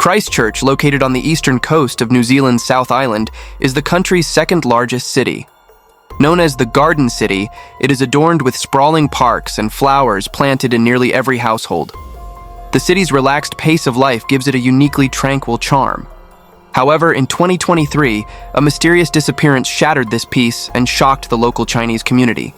Christchurch, located on the eastern coast of New Zealand's South Island, is the country's second-largest city. Known as the Garden City, it is adorned with sprawling parks and flowers planted in nearly every household. The city's relaxed pace of life gives it a uniquely tranquil charm. However, in 2023, a mysterious disappearance shattered this peace and shocked the local Chinese community.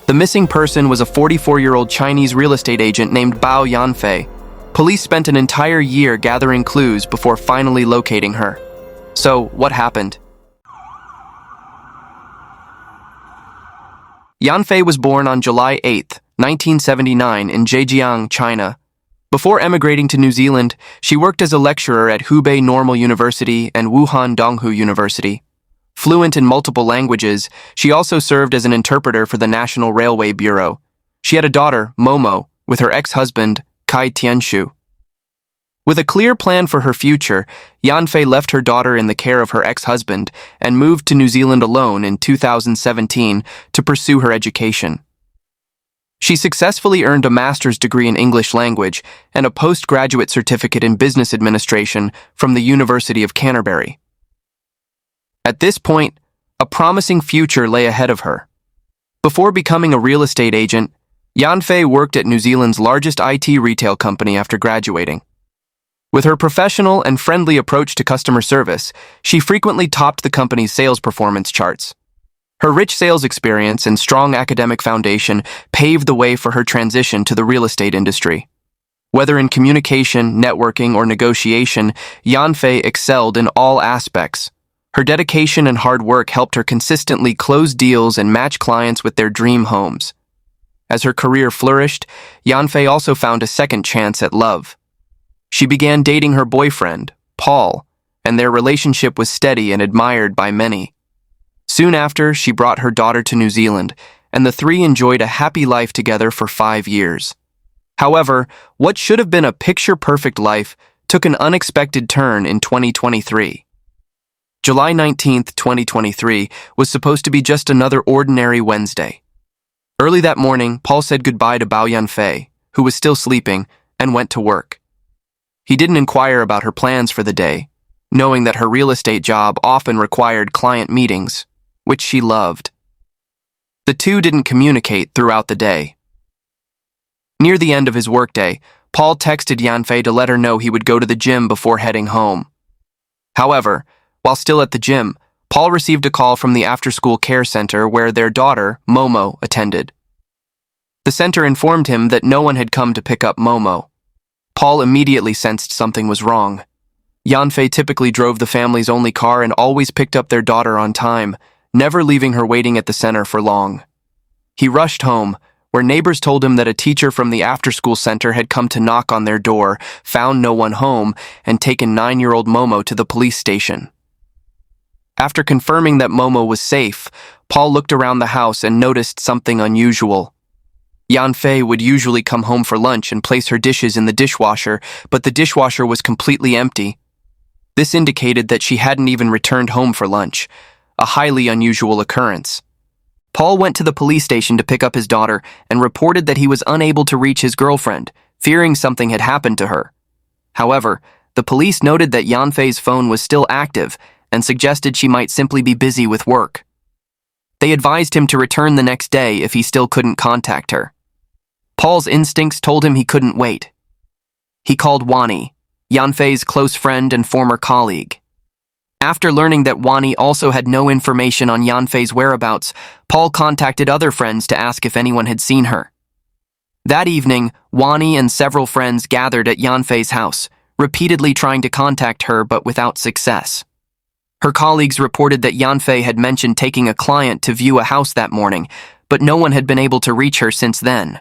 The missing person was a 44-year-old Chinese real estate agent named Bao Yanfei. Police spent an entire year gathering clues before finally locating her. So, what happened? Yanfei was born on July 8, 1979 in Zhejiang, China. Before emigrating to New Zealand, she worked as a lecturer at Hubei Normal University and Wuhan Donghu University. Fluent in multiple languages, she also served as an interpreter for the National Railway Bureau. She had a daughter, Momo, with her ex-husband, Kai Tianshu. With a clear plan for her future, Yanfei left her daughter in the care of her ex-husband and moved to New Zealand alone in 2017 to pursue her education. She successfully earned a master's degree in English language and a postgraduate certificate in business administration from the University of Canterbury. At this point, a promising future lay ahead of her. Before becoming a real estate agent, Yanfei worked at New Zealand's largest IT retail company after graduating. With her professional and friendly approach to customer service, she frequently topped the company's sales performance charts. Her rich sales experience and strong academic foundation paved the way for her transition to the real estate industry. Whether in communication, networking, or negotiation, Yanfei excelled in all aspects. Her dedication and hard work helped her consistently close deals and match clients with their dream homes. As her career flourished, Yanfei also found a second chance at love. She began dating her boyfriend, Paul, and their relationship was steady and admired by many. Soon after, she brought her daughter to New Zealand, and the three enjoyed a happy life together for 5 years. However, what should have been a picture-perfect life took an unexpected turn in 2023. July 19, 2023, was supposed to be just another ordinary Wednesday. Early that morning, Paul said goodbye to Bao Yanfei, who was still sleeping, and went to work. He didn't inquire about her plans for the day, knowing that her real estate job often required client meetings, which she loved. The two didn't communicate throughout the day. Near the end of his workday, Paul texted Yanfei to let her know he would go to the gym before heading home. However, while still at the gym, Paul received a call from the after-school care center where their daughter, Momo, attended. The center informed him that no one had come to pick up Momo. Paul immediately sensed something was wrong. Yanfei typically drove the family's only car and always picked up their daughter on time, never leaving her waiting at the center for long. He rushed home, where neighbors told him that a teacher from the after-school center had come to knock on their door, found no one home, and taken 9-year-old Momo to the police station. After confirming that Momo was safe, Paul looked around the house and noticed something unusual. Yanfei would usually come home for lunch and place her dishes in the dishwasher, but the dishwasher was completely empty. This indicated that she hadn't even returned home for lunch, a highly unusual occurrence. Paul went to the police station to pick up his daughter and reported that he was unable to reach his girlfriend, fearing something had happened to her. However, the police noted that Yanfei's phone was still active and suggested she might simply be busy with work. They advised him to return the next day if he still couldn't contact her. Paul's instincts told him he couldn't wait. He called Wani, Yanfei's close friend and former colleague. After learning that Wani also had no information on Yanfei's whereabouts, Paul contacted other friends to ask if anyone had seen her. That evening, Wani and several friends gathered at Yanfei's house, repeatedly trying to contact her but without success. Her colleagues reported that Yanfei had mentioned taking a client to view a house that morning, but no one had been able to reach her since then.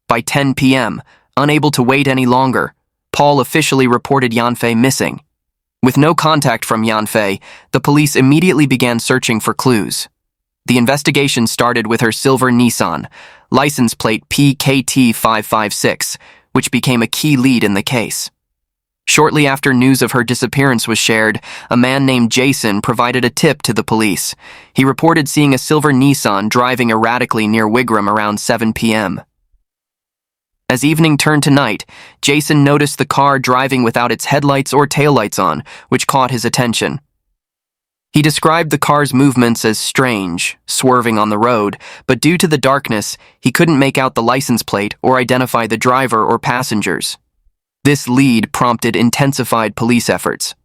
By 10 p.m., unable to wait any longer, Paul officially reported Yanfei missing. With no contact from Yanfei, the police immediately began searching for clues. The investigation started with her silver Nissan, license plate PKT556, which became a key lead in the case. Shortly after news of her disappearance was shared, a man named Jason provided a tip to the police. He reported seeing a silver Nissan driving erratically near Wigram around 7 p.m. As evening turned to night, Jason noticed the car driving without its headlights or taillights on, which caught his attention. He described the car's movements as strange, swerving on the road, but due to the darkness, he couldn't make out the license plate or identify the driver or passengers. This lead prompted intensified police efforts.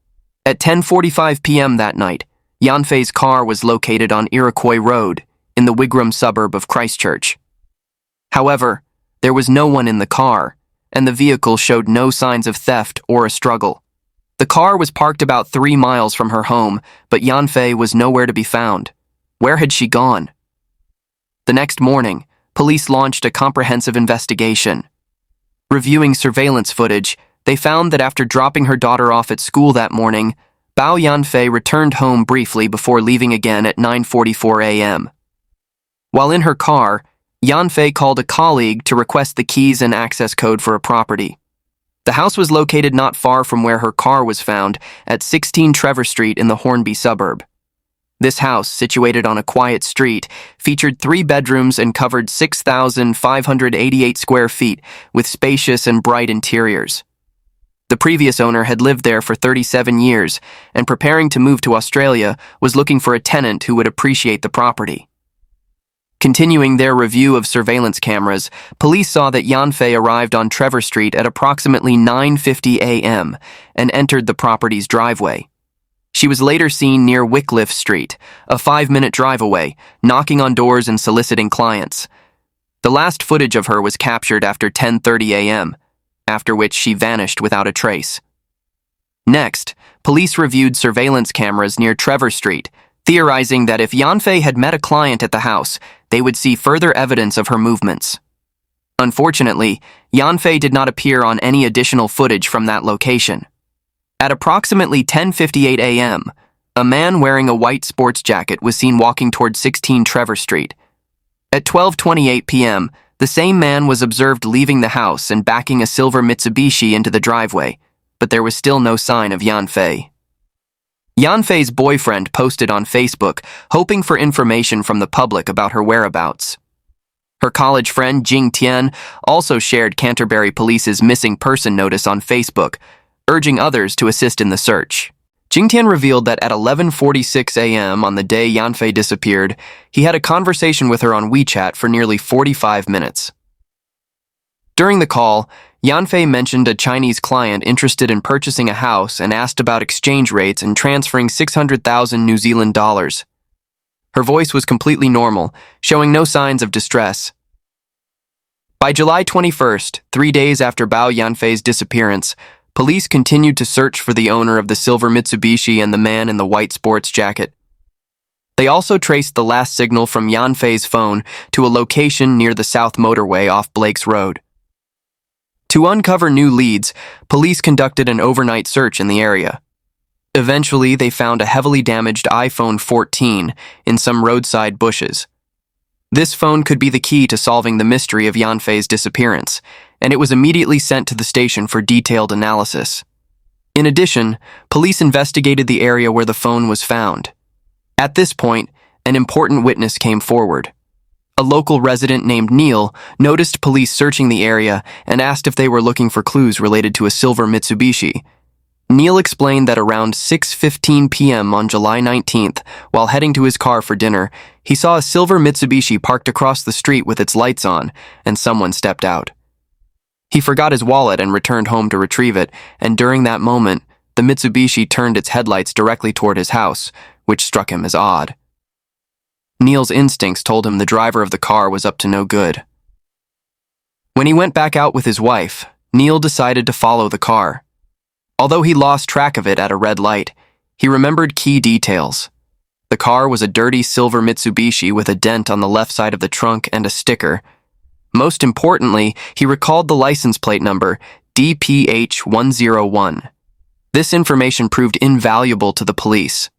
At 10:45 p.m. that night, Yanfei's car was located on Iroquois Road, in the Wigram suburb of Christchurch. However, there was no one in the car, and the vehicle showed no signs of theft or a struggle. The car was parked about 3 miles from her home, but Yanfei was nowhere to be found. Where had she gone? The next morning, police launched a comprehensive investigation. Reviewing surveillance footage, they found that after dropping her daughter off at school that morning, Bao Yanfei returned home briefly before leaving again at 9:44 a.m. While in her car, Yanfei called a colleague to request the keys and access code for a property. The house was located not far from where her car was found, at 16 Trevor Street in the Hornby suburb. This house, situated on a quiet street, featured 3 bedrooms and covered 6,588 square feet with spacious and bright interiors. The previous owner had lived there for 37 years and, preparing to move to Australia, was looking for a tenant who would appreciate the property. Continuing their review of surveillance cameras, police saw that Yanfei arrived on Trevor Street at approximately 9:50 a.m. and entered the property's driveway. She was later seen near Wycliffe Street, a 5-minute drive away, knocking on doors and soliciting clients. The last footage of her was captured after 10:30 a.m., after which she vanished without a trace. Next, police reviewed surveillance cameras near Trevor Street, theorizing that if Yanfei had met a client at the house, they would see further evidence of her movements. Unfortunately, Yanfei did not appear on any additional footage from that location. At approximately 10:58 a.m., a man wearing a white sports jacket was seen walking toward 16 Trevor Street. At 12:28 p.m., the same man was observed leaving the house and backing a silver Mitsubishi into the driveway, but there was still no sign of Yanfei. Yanfei's boyfriend posted on Facebook, hoping for information from the public about her whereabouts. Her college friend Jing Tian also shared Canterbury Police's missing person notice on Facebook, urging others to assist in the search. Jing Tian revealed that at 11:46 a.m. on the day Yanfei disappeared, he had a conversation with her on WeChat for nearly 45 minutes. During the call, Yanfei mentioned a Chinese client interested in purchasing a house and asked about exchange rates and transferring 600,000 New Zealand dollars. Her voice was completely normal, showing no signs of distress. By July 21st, 3 days after Bao Yanfei's disappearance, police continued to search for the owner of the silver Mitsubishi and the man in the white sports jacket. They also traced the last signal from Yanfei's phone to a location near the South Motorway off Blake's Road. To uncover new leads, police conducted an overnight search in the area. Eventually, they found a heavily damaged iPhone 14 in some roadside bushes. This phone could be the key to solving the mystery of Yanfei's disappearance, and it was immediately sent to the station for detailed analysis. In addition, police investigated the area where the phone was found. At this point, an important witness came forward. A local resident named Neil noticed police searching the area and asked if they were looking for clues related to a silver Mitsubishi. Neil explained that around 6:15 p.m. on July 19th, while heading to his car for dinner, he saw a silver Mitsubishi parked across the street with its lights on, and someone stepped out. He forgot his wallet and returned home to retrieve it, and during that moment, the Mitsubishi turned its headlights directly toward his house, which struck him as odd. Neil's instincts told him the driver of the car was up to no good. When he went back out with his wife, Neil decided to follow the car. Although he lost track of it at a red light, he remembered key details. The car was a dirty silver Mitsubishi with a dent on the left side of the trunk and a sticker. Most importantly, he recalled the license plate number, DPH101. This information proved invaluable to the police.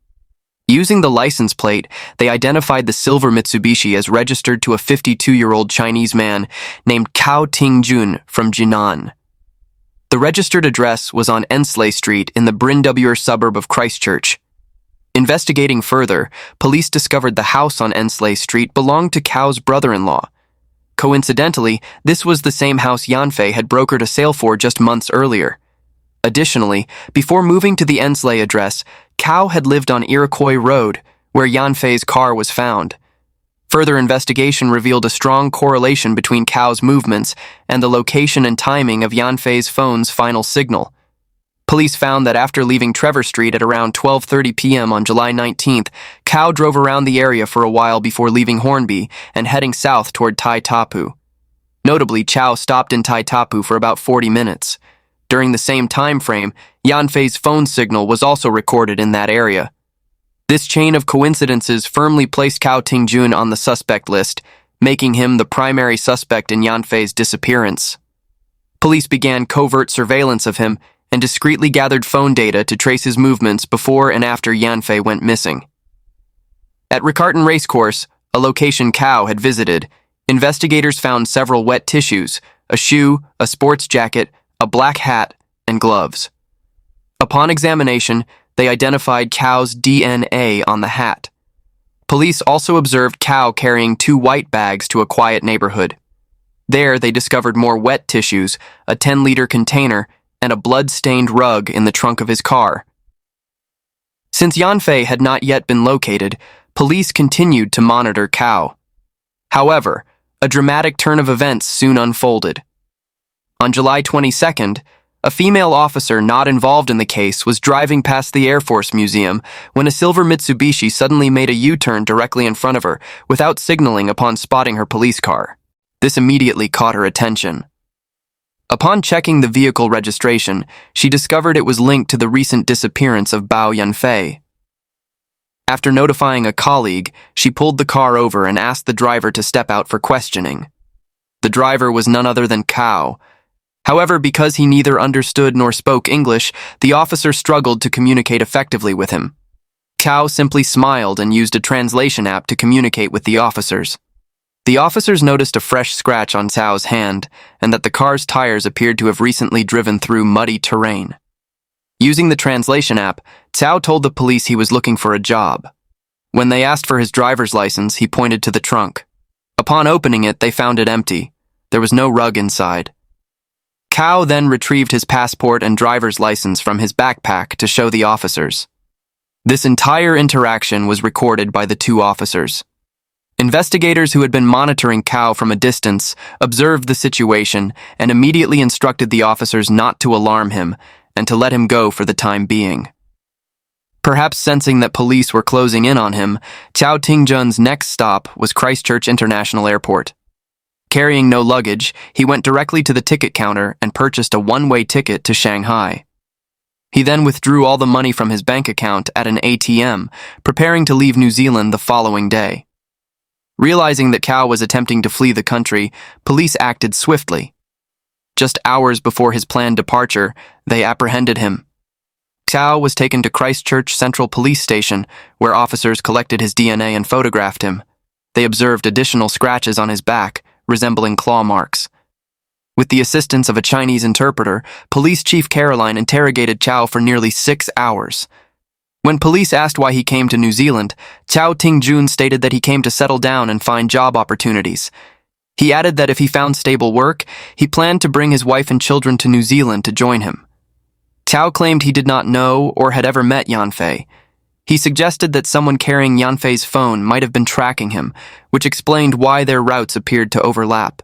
Using the license plate, they identified the silver Mitsubishi as registered to a 52-year-old Chinese man named Tingjun from Jinan. The registered address was on Ensley Street in the Brindubur suburb of Christchurch. Investigating further, police discovered the house on Ensley Street belonged to Cow's brother-in-law. Coincidentally, this was the same house Yanfei had brokered a sale for just months earlier. Additionally, before moving to the Ensley address, Cao had lived on Iroquois Road, where Yanfei's car was found. Further investigation revealed a strong correlation between Cao's movements and the location and timing of Yanfei's phone's final signal. Police found that after leaving Trevor Street at around 12:30 p.m. on July 19th, Cao drove around the area for a while before leaving Hornby and heading south toward Tai Tapu. Notably, Cao stopped in Tai Tapu for about 40 minutes. During the same time frame, Yanfei's phone signal was also recorded in that area. This chain of coincidences firmly placed Cao Tingjun on the suspect list, making him the primary suspect in Yanfei's disappearance. Police began covert surveillance of him and discreetly gathered phone data to trace his movements before and after Yanfei went missing. At Riccarton Racecourse, a location Cao had visited, investigators found several wet tissues, a shoe, a sports jacket, a black hat, and gloves. Upon examination, they identified Cao's DNA on the hat. Police also observed Cao carrying 2 white bags to a quiet neighborhood. There, they discovered more wet tissues, a 10-liter container, and a blood-stained rug in the trunk of his car. Since Yanfei had not yet been located, police continued to monitor Cao. However, a dramatic turn of events soon unfolded. On July 22nd, a female officer not involved in the case was driving past the Air Force Museum when a silver Mitsubishi suddenly made a U-turn directly in front of her without signaling upon spotting her police car. This immediately caught her attention. Upon checking the vehicle registration, she discovered it was linked to the recent disappearance of Bao Yanfei. After notifying a colleague, she pulled the car over and asked the driver to step out for questioning. The driver was none other than Cao. However, because he neither understood nor spoke English, the officer struggled to communicate effectively with him. Cao simply smiled and used a translation app to communicate with the officers. The officers noticed a fresh scratch on Cao's hand and that the car's tires appeared to have recently driven through muddy terrain. Using the translation app, Cao told the police he was looking for a job. When they asked for his driver's license, he pointed to the trunk. Upon opening it, they found it empty. There was no rug inside. Cao then retrieved his passport and driver's license from his backpack to show the officers. This entire interaction was recorded by the 2 officers. Investigators who had been monitoring Cao from a distance observed the situation and immediately instructed the officers not to alarm him and to let him go for the time being. Perhaps sensing that police were closing in on him, Cao Tingjun's next stop was Christchurch International Airport. Carrying no luggage, he went directly to the ticket counter and purchased a one-way ticket to Shanghai. He then withdrew all the money from his bank account at an ATM, preparing to leave New Zealand the following day. Realizing that Cao was attempting to flee the country, police acted swiftly. Just hours before his planned departure, they apprehended him. Cao was taken to Christchurch Central Police Station, where officers collected his DNA and photographed him. They observed additional scratches on his back, resembling claw marks. With the assistance of a Chinese interpreter, Police Chief Caroline interrogated Cao for nearly 6 hours. When police asked why he came to New Zealand, Cao Tingjun stated that he came to settle down and find job opportunities. He added that if he found stable work, he planned to bring his wife and children to New Zealand to join him. Cao claimed he did not know or had ever met Yanfei. He suggested that someone carrying Yanfei's phone might have been tracking him, which explained why their routes appeared to overlap.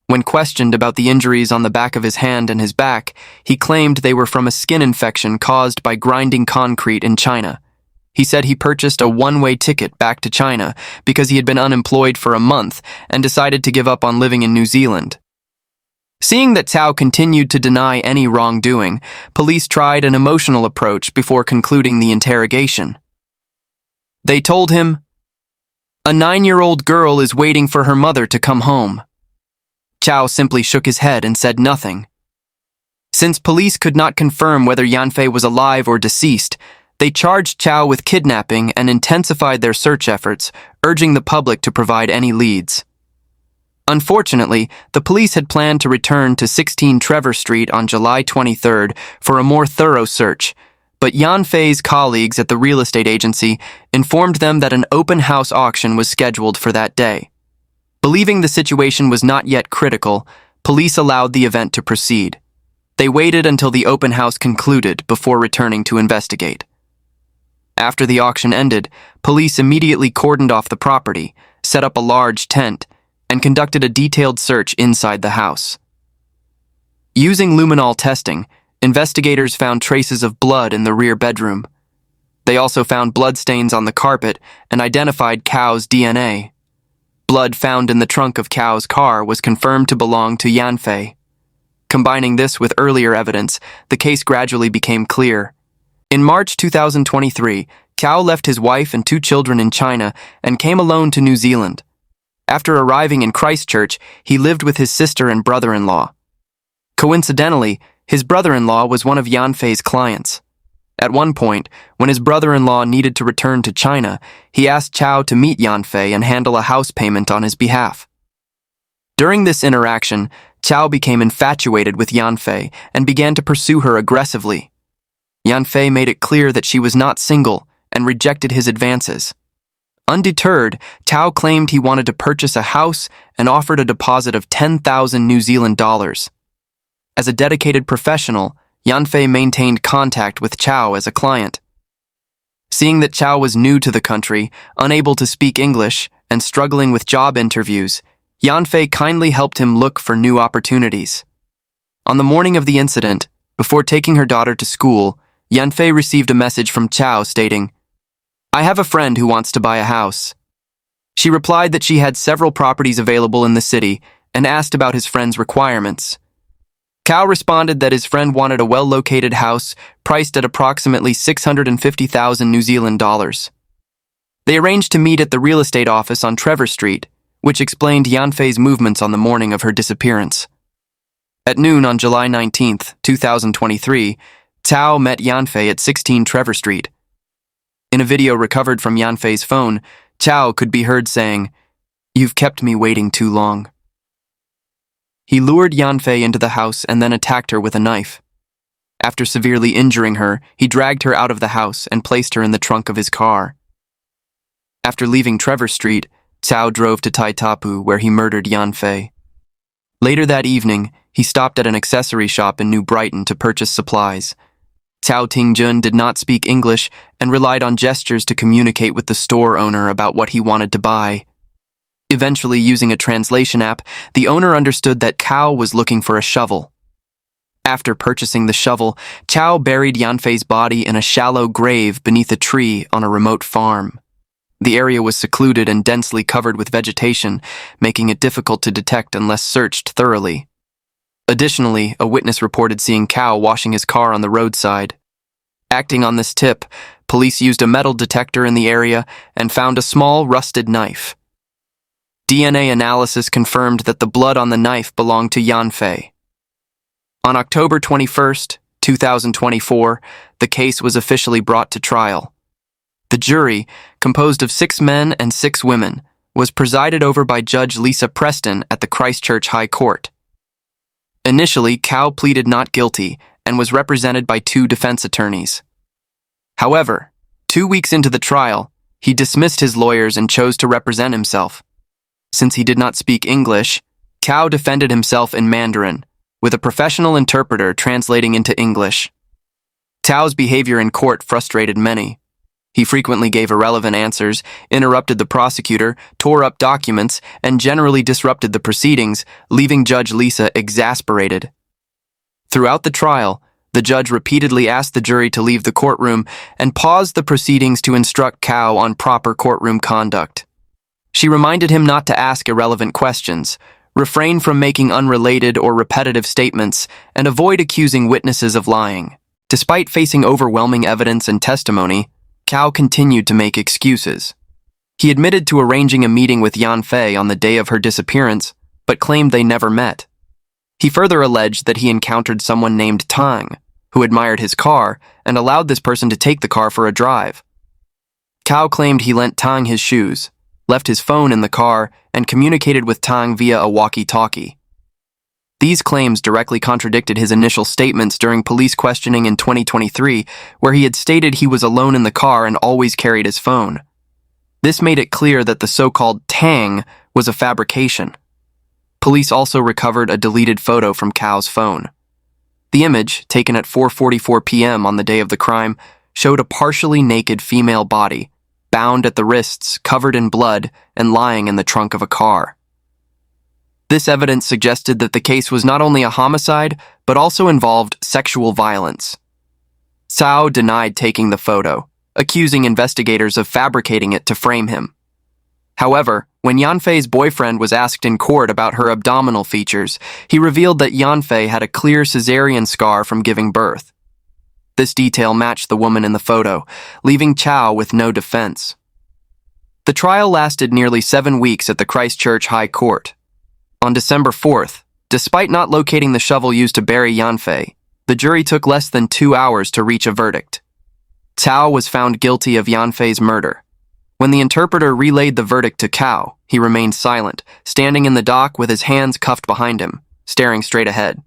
When questioned about the injuries on the back of his hand and his back, he claimed they were from a skin infection caused by grinding concrete in China. He said he purchased a one-way ticket back to China because he had been unemployed for a month and decided to give up on living in New Zealand. Seeing that Cao continued to deny any wrongdoing, police tried an emotional approach before concluding the interrogation. They told him, "A 9-year-old girl is waiting for her mother to come home." Cao simply shook his head and said nothing. Since police could not confirm whether Yanfei was alive or deceased, they charged Cao with kidnapping and intensified their search efforts, urging the public to provide any leads. Unfortunately, the police had planned to return to 16 Trevor Street on July 23rd for a more thorough search, but Yanfei's colleagues at the real estate agency informed them that an open house auction was scheduled for that day. Believing the situation was not yet critical, police allowed the event to proceed. They waited until the open house concluded before returning to investigate. After the auction ended, police immediately cordoned off the property, set up a large tent, and conducted a detailed search inside the house. Using luminol testing, investigators found traces of blood in the rear bedroom. They also found bloodstains on the carpet and identified Cao's DNA. Blood found in the trunk of Cao's car was confirmed to belong to Yanfei. Combining this with earlier evidence, the case gradually became clear. In March 2023, Cao left his wife and 2 children in China and came alone to New Zealand. After arriving in Christchurch, he lived with his sister and brother-in-law. Coincidentally, his brother-in-law was one of Yanfei's clients. At one point, when his brother-in-law needed to return to China, he asked Cao to meet Yanfei and handle a house payment on his behalf. During this interaction, Cao became infatuated with Yanfei and began to pursue her aggressively. Yanfei made it clear that she was not single and rejected his advances. Undeterred, Cao claimed he wanted to purchase a house and offered a deposit of 10,000 New Zealand dollars. As a dedicated professional, Yanfei maintained contact with Cao as a client. Seeing that Cao was new to the country, unable to speak English, and struggling with job interviews, Yanfei kindly helped him look for new opportunities. On the morning of the incident, before taking her daughter to school, Yanfei received a message from Cao stating, "I have a friend who wants to buy a house." She replied that she had several properties available in the city and asked about his friend's requirements. Cao responded that his friend wanted a well-located house priced at approximately 650,000 New Zealand dollars. They arranged to meet at the real estate office on Trevor Street, which explained Yanfei's movements on the morning of her disappearance. At noon on July 19, 2023, Cao met Yanfei at 16 Trevor Street. In a video recovered from Yanfei's phone, Cao could be heard saying, "You've kept me waiting too long." He lured Yanfei into the house and then attacked her with a knife. After severely injuring her, he dragged her out of the house and placed her in the trunk of his car. After leaving Trevor Street, Cao drove to Taitapu, where he murdered Yanfei. Later that evening, he stopped at an accessory shop in New Brighton to purchase supplies. Cao Tingjun did not speak English and relied on gestures to communicate with the store owner about what he wanted to buy. Eventually, using a translation app, the owner understood that Cao was looking for a shovel. After purchasing the shovel, Cao buried Yanfei's body in a shallow grave beneath a tree on a remote farm. The area was secluded and densely covered with vegetation, making it difficult to detect unless searched thoroughly. Additionally, a witness reported seeing Cao washing his car on the roadside. Acting on this tip, police used a metal detector in the area and found a small, rusted knife. DNA analysis confirmed that the blood on the knife belonged to Yanfei. On October 21, 2024, the case was officially brought to trial. The jury, composed of 6 men and 6 women, was presided over by Judge Lisa Preston at the Christchurch High Court. Initially, Cao pleaded not guilty and was represented by 2 defense attorneys. However, 2 weeks into the trial, he dismissed his lawyers and chose to represent himself. Since he did not speak English, Cao defended himself in Mandarin, with a professional interpreter translating into English. Cao's behavior in court frustrated many. He frequently gave irrelevant answers, interrupted the prosecutor, tore up documents, and generally disrupted the proceedings, leaving Judge Lisa exasperated. Throughout the trial, the judge repeatedly asked the jury to leave the courtroom and paused the proceedings to instruct Cao on proper courtroom conduct. She reminded him not to ask irrelevant questions, refrain from making unrelated or repetitive statements, and avoid accusing witnesses of lying. Despite facing overwhelming evidence and testimony, Cao continued to make excuses. He admitted to arranging a meeting with Yanfei on the day of her disappearance, but claimed they never met. He further alleged that he encountered someone named Tang, who admired his car and allowed this person to take the car for a drive. Cao claimed he lent Tang his shoes, left his phone in the car, and communicated with Tang via a walkie-talkie. These claims directly contradicted his initial statements during police questioning in 2023, where he had stated he was alone in the car and always carried his phone. This made it clear that the so-called Tang was a fabrication. Police also recovered a deleted photo from Cao's phone. The image, taken at 4:44 p.m. on the day of the crime, showed a partially naked female body, bound at the wrists, covered in blood, and lying in the trunk of a car. This evidence suggested that the case was not only a homicide, but also involved sexual violence. Cao denied taking the photo, accusing investigators of fabricating it to frame him. However, when Yanfei's boyfriend was asked in court about her abdominal features, he revealed that Yanfei had a clear cesarean scar from giving birth. This detail matched the woman in the photo, leaving Cao with no defense. The trial lasted nearly 7 weeks at the Christchurch High Court. On December 4th, despite not locating the shovel used to bury Yanfei, the jury took less than 2 hours to reach a verdict. Cao was found guilty of Yanfei's murder. When the interpreter relayed the verdict to Cao, he remained silent, standing in the dock with his hands cuffed behind him, staring straight ahead.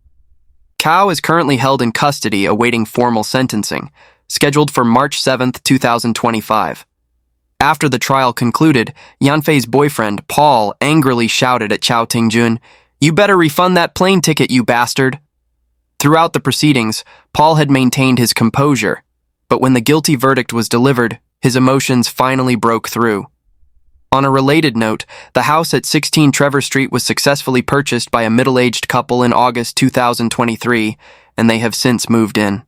Cao is currently held in custody awaiting formal sentencing, scheduled for March 7, 2025. After the trial concluded, Yanfei's boyfriend, Paul, angrily shouted at Tingjun, "You better refund that plane ticket, you bastard!" Throughout the proceedings, Paul had maintained his composure, but when the guilty verdict was delivered, his emotions finally broke through. On a related note, the house at 16 Trevor Street was successfully purchased by a middle-aged couple in August 2023, and they have since moved in.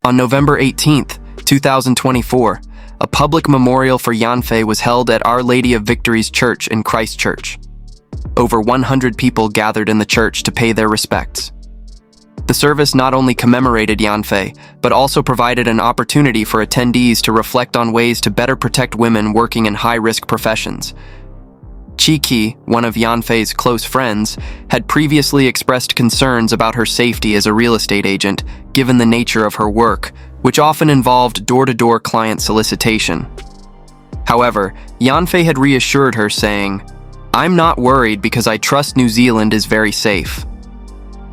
On November 18, 2024, a public memorial for Yanfei was held at Our Lady of Victory's Church in Christchurch. Over 100 people gathered in the church to pay their respects. The service not only commemorated Yanfei, but also provided an opportunity for attendees to reflect on ways to better protect women working in high-risk professions. Chi, one of Yanfei's close friends, had previously expressed concerns about her safety as a real estate agent, given the nature of her work, which often involved door-to-door client solicitation. However, Yanfei had reassured her, saying, "I'm not worried because I trust New Zealand is very safe."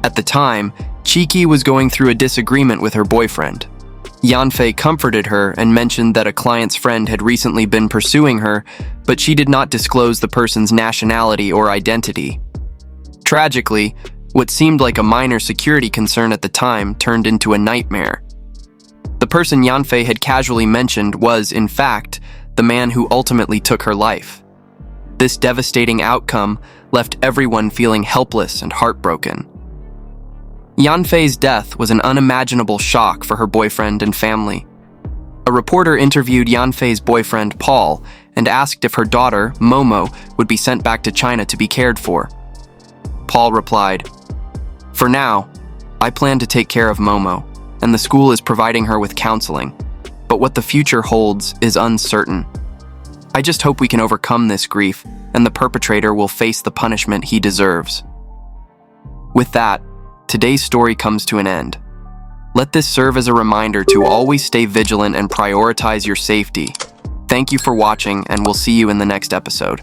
At the time, Chi was going through a disagreement with her boyfriend. Yanfei comforted her and mentioned that a client's friend had recently been pursuing her, but she did not disclose the person's nationality or identity. Tragically, what seemed like a minor security concern at the time turned into a nightmare. The person Yanfei had casually mentioned was, in fact, the man who ultimately took her life. This devastating outcome left everyone feeling helpless and heartbroken. Yanfei's death was an unimaginable shock for her boyfriend and family. A reporter interviewed Yanfei's boyfriend, Paul, and asked if her daughter, Momo, would be sent back to China to be cared for. Paul replied, "For now, I plan to take care of Momo, and the school is providing her with counseling, but what the future holds is uncertain. I just hope we can overcome this grief, and the perpetrator will face the punishment he deserves." With that, today's story comes to an end. Let this serve as a reminder to always stay vigilant and prioritize your safety. Thank you for watching, and we'll see you in the next episode.